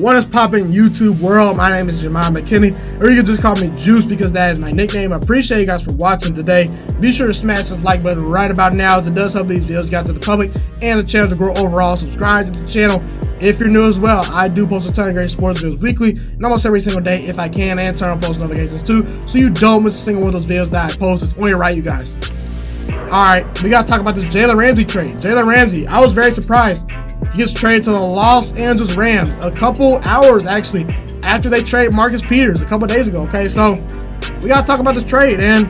What is poppin' YouTube world? My name is Ghiman Mckinney, or you can just call me Juice because that is my nickname. I appreciate you guys for watching today. Be sure to smash this like button right about now, as it does help these videos get out to the public and the channel to grow overall. Subscribe to the channel if you're new as well. I do post a ton of great sports videos weekly and almost every single day if I can, and turn on post notifications too, so you don't miss a single one of those videos that I post. It's only right, you guys. Alright, we gotta talk about this Jalen Ramsey trade. Jalen Ramsey, I was very surprised. He gets traded to the Los Angeles Rams a couple hours actually after they traded Marcus Peters a couple days ago. Okay, so we gotta talk about this trade, and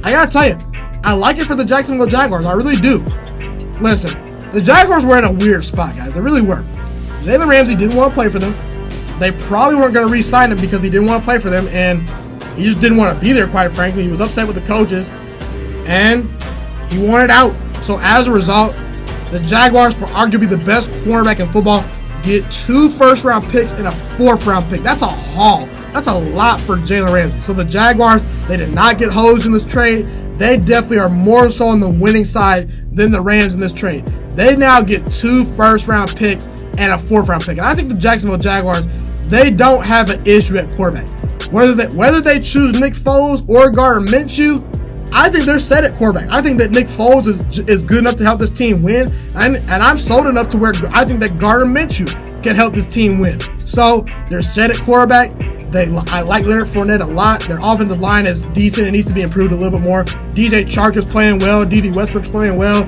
I gotta tell you, I like it for the Jacksonville Jaguars. I really do. Listen, the Jaguars were in a weird spot, guys. They really were. Jalen Ramsey didn't want to play for them. They probably weren't going to re-sign him because he didn't want to play for them, and he just didn't want to be there, quite frankly. He was upset with the coaches, and he wanted out. So as a result, the Jaguars, for arguably the best cornerback in football, get 2 first-round picks and a 4th-round pick. That's a haul. That's a lot for Jalen Ramsey. So the Jaguars, they did not get hosed in this trade. They definitely are more so on the winning side than the Rams in this trade. They now get 2 first-round picks and a 4th-round pick. And I think the Jacksonville Jaguars, they don't have an issue at quarterback. Whether they choose Nick Foles or Gardner Minshew, I think they're set at quarterback. I think that Nick Foles is good enough to help this team win, and I'm sold enough to where I think that Gardner Minshew can help this team win. So they're set at quarterback. I like Leonard Fournette a lot. Their offensive line is decent. It needs to be improved a little bit more. DJ Chark is playing well. D.D. Westbrook's playing well.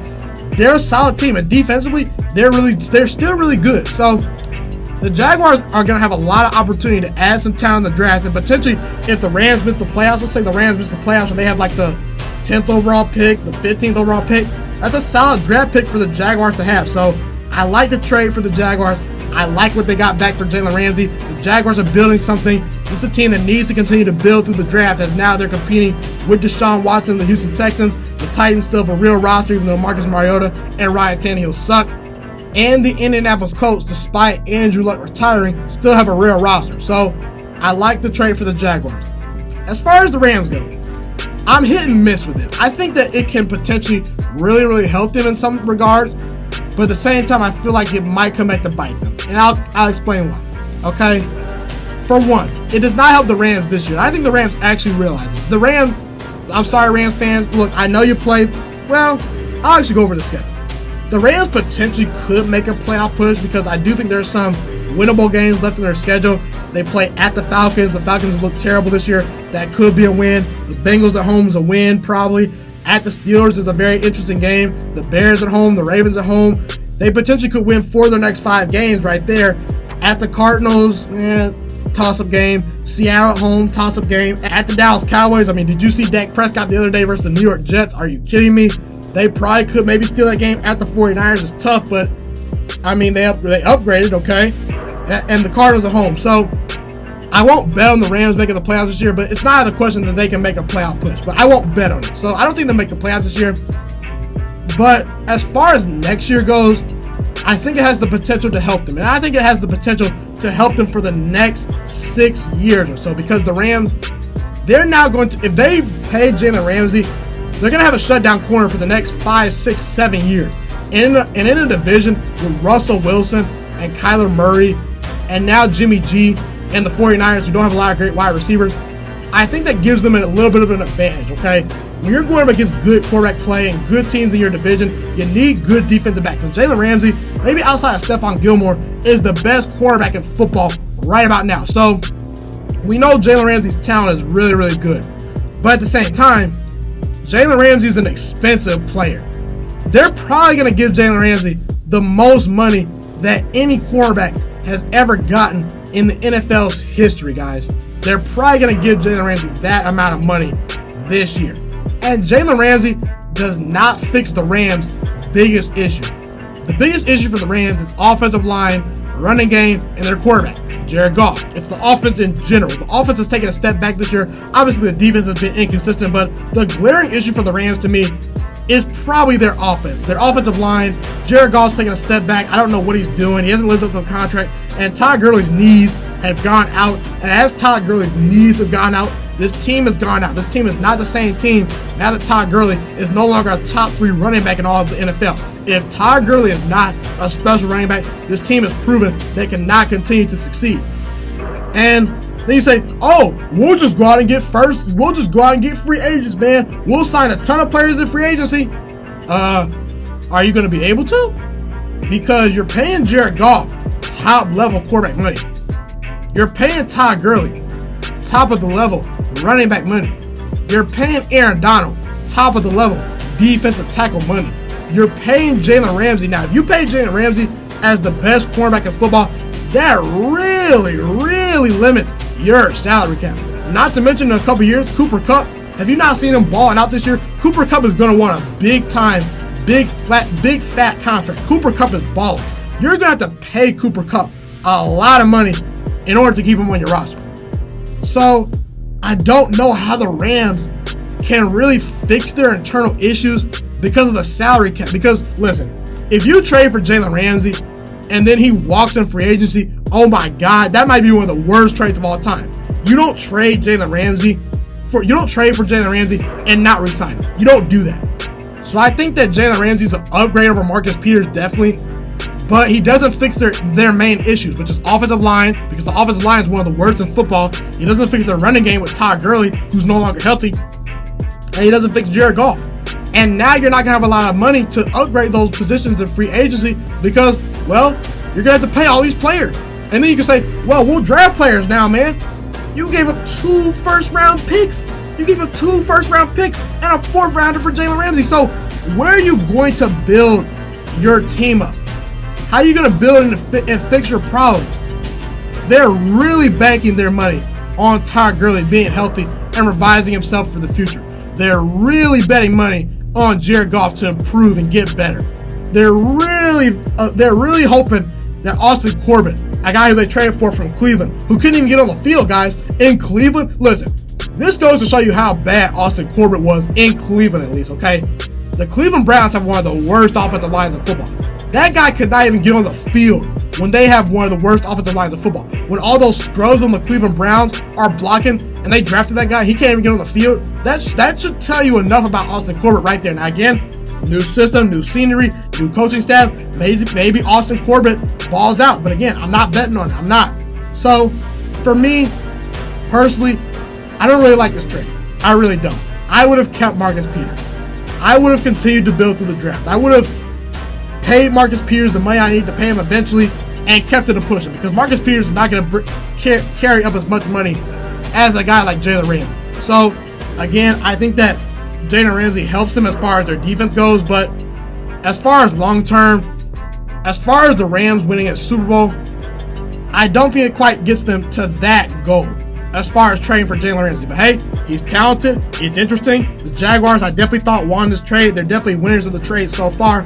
They're a solid team, and defensively, they're still really good. So the Jaguars are going to have a lot of opportunity to add some talent in the draft, and potentially, if the Rams miss the playoffs, let's say the Rams miss the playoffs and they have like the 10th overall pick, the 15th overall pick, that's a solid draft pick for the Jaguars to have. So I like the trade for the Jaguars. I like what they got back for Jalen Ramsey. The Jaguars are building something. This is a team that needs to continue to build through the draft, as now they're competing with Deshaun Watson, the Houston Texans. The Titans still have a real roster, even though Marcus Mariota and Ryan Tannehill suck. And the Indianapolis Colts, despite Andrew Luck retiring, still have a real roster. So I like the trade for the Jaguars. As far as the Rams go, I'm hit and miss with it. I think that it can potentially really help them in some regards, but at the same time, I feel like it might come back to bite them. And I'll explain why. Okay? For one, it does not help the Rams this year. I think the Rams actually realize this. The Rams, I'm sorry, Rams fans. Look, I know you played. Well, I'll actually go over the schedule. The Rams potentially could make a playoff push because I do think there's some winnable games left in their schedule. They play at the Falcons. The Falcons look terrible this year. That could be a win. The Bengals at home is a win, probably. At the Steelers is a very interesting game. The Bears at home, the Ravens at home. They potentially could win 4 of their next 5 games right there. At the Cardinals, toss-up game. Seattle at home, toss-up game. At the Dallas Cowboys, I mean, did you see Dak Prescott the other day versus the New York Jets? Are you kidding me? They probably could maybe steal that game. At the 49ers is tough, but I mean, they upgraded, okay? And the Cardinals at home. So I won't bet on the Rams making the playoffs this year, but it's not out of the question that they can make a playoff push. But I won't bet on it. So I don't think they'll make the playoffs this year. But as far as next year goes, I think it has the potential to help them. And I think it has the potential to help them for the next 6 years or so. Because the Rams, they're now going to, if they pay Jalen Ramsey, they're going to have a shutdown corner for the next 5, 6, 7 years. And in a division with Russell Wilson and Kyler Murray and now Jimmy G and the 49ers, who don't have a lot of great wide receivers, I think that gives them a little bit of an advantage, okay? When you're going up against good quarterback play and good teams in your division, you need good defensive backs. And Jalen Ramsey, maybe outside of Stephon Gilmore, is the best quarterback in football right about now. So we know Jalen Ramsey's talent is really good. But at the same time, Jalen Ramsey is an expensive player. They're probably going to give Jalen Ramsey the most money that any quarterback has ever gotten in the NFL's history, guys. They're probably going to give Jalen Ramsey that amount of money this year. And Jalen Ramsey does not fix the Rams' biggest issue. The biggest issue for the Rams is offensive line, running game, and their quarterback, Jared Goff. It's the offense in general. The offense has taken a step back this year. Obviously, the defense has been inconsistent, but the glaring issue for the Rams to me is probably their offense. Their offensive line. Jared Goff's taking a step back. I don't know what he's doing. He hasn't lived up to the contract. And Todd Gurley's knees have gone out. And as Todd Gurley's knees have gone out, This team has gone out. This team is not the same team now that Todd Gurley is no longer a top 3 running back in all of the NFL. If Todd Gurley is not a special running back, this team has proven they cannot continue to succeed. And then you say, oh, we'll just go out and get first. We'll just go out and get free agents, man. We'll sign a ton of players in free agency. Are you going to be able to? Because you're paying Jared Goff top level quarterback money. You're paying Todd Gurley top of the level running back money. You're paying Aaron Donald top of the level defensive tackle money. You're paying Jalen Ramsey. Now, if you pay Jalen Ramsey as the best cornerback in football, that really, really limits your salary cap. Not to mention in a couple years, Cooper Kupp. Have you not seen him balling out this year? Cooper Kupp is going to want a big time, big fat contract. Cooper Kupp is balling. You're going to have to pay Cooper Kupp a lot of money in order to keep him on your roster. So I don't know how the Rams can really fix their internal issues because of the salary cap. Because listen, if you trade for Jalen Ramsey and then he walks in free agency, oh my God, that might be one of the worst trades of all time. You don't trade for Jalen Ramsey and not re-sign him. You don't do that. So I think that Jalen Ramsey's an upgrade over Marcus Peters, definitely. But he doesn't fix their main issues, which is offensive line, because the offensive line is one of the worst in football. He doesn't fix their running game with Todd Gurley, who's no longer healthy. And he doesn't fix Jared Goff. And now you're not going to have a lot of money to upgrade those positions in free agency because, well, you're going to have to pay all these players. And then you can say, well, we'll draft players now, man. You gave up 2 first-round picks. You gave up 2 first-round picks and a 4th rounder for Jalen Ramsey. So where are you going to build your team up? How are you going to build and fix your problems? They're really banking their money on Todd Gurley being healthy and revising himself for the future. They're really betting money on Jared Goff to improve and get better. They're really hoping that Austin Corbett, a guy who they traded for from Cleveland, who couldn't even get on the field, guys, in Cleveland. Listen, this goes to show you how bad Austin Corbett was in Cleveland, at least, okay? The Cleveland Browns have one of the worst offensive lines in football. That guy could not even get on the field when they have one of the worst offensive lines in football. When all those scrubs on the Cleveland Browns are blocking and they drafted that guy, he can't even get on the field. That should tell you enough about Austin Corbett right there. Now again, new system, new scenery, new coaching staff. Maybe Austin Corbett balls out. But again, I'm not betting on it. I'm not. So for me, personally, I don't really like this trade. I really don't. I would have kept Marcus Peters. I would have continued to build through the draft. I would have paid Marcus Peters the money I need to pay him eventually and kept it a pushing because Marcus Peters is not going to carry up as much money as a guy like Jalen Ramsey. So, again, I think that Jalen Ramsey helps them as far as their defense goes, but as far as long-term, as far as the Rams winning a Super Bowl, I don't think it quite gets them to that goal as far as trading for Jalen Ramsey. But hey, he's talented. It's interesting. The Jaguars, I definitely thought won this trade. They're definitely winners of the trade so far.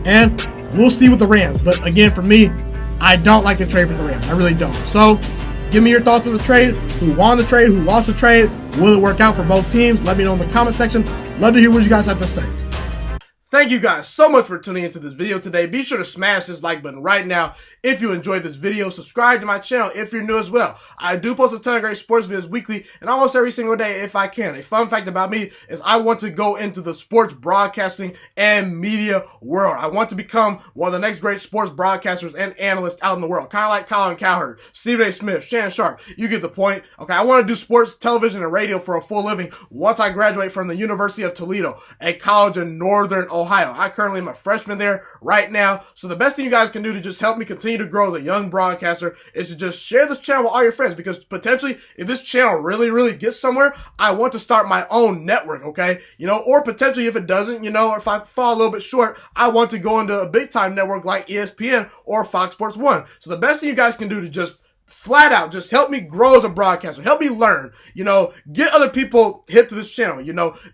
And we'll see with the Rams. But again, for me, I don't like the trade for the Rams. I really don't. So give me your thoughts on the trade. Who won the trade? Who lost the trade? Will it work out for both teams? Let me know in the comment section. Love to hear what you guys have to say. Thank you guys so much for tuning into this video today. Be sure to smash this like button right now if you enjoyed this video. Subscribe to my channel if you're new as well. I do post a ton of great sports videos weekly and almost every single day if I can. A fun fact about me is I want to go into the sports broadcasting and media world. I want to become one of the next great sports broadcasters and analysts out in the world. Kind of like Colin Cowherd, Stephen A. Smith, Shannon Sharp. You get the point. Okay, I want to do sports, television, and radio for a full living once I graduate from the University of Toledo, a college in Northern Ohio. I currently am a freshman there right now. So the best thing you guys can do to just help me continue to grow as a young broadcaster is to just share this channel with all your friends, because potentially if this channel really gets somewhere, I want to start my own network, okay? Or potentially if it doesn't, or if I fall a little bit short, I want to go into a big time network like ESPN or Fox Sports 1. So the best thing you guys can do to just flat out just help me grow as a broadcaster, help me learn, get other people hip to this channel,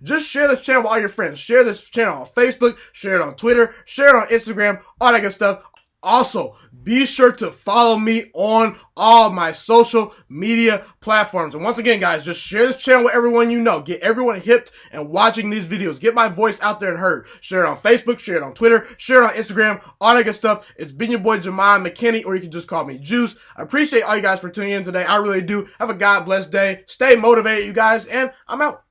just share this channel with all your friends, share this channel on Facebook, share it on Twitter, share it on Instagram, all that good stuff. Also, be sure to follow me on all my social media platforms. And once again, guys, just share this channel with everyone you know. Get everyone hipped and watching these videos. Get my voice out there and heard. Share it on Facebook, share it on Twitter, share it on Instagram, all that good stuff. It's been your boy, Ghiman McKinney, or you can just call me Juice. I appreciate all you guys for tuning in today. I really do. Have a God bless day. Stay motivated, you guys, and I'm out.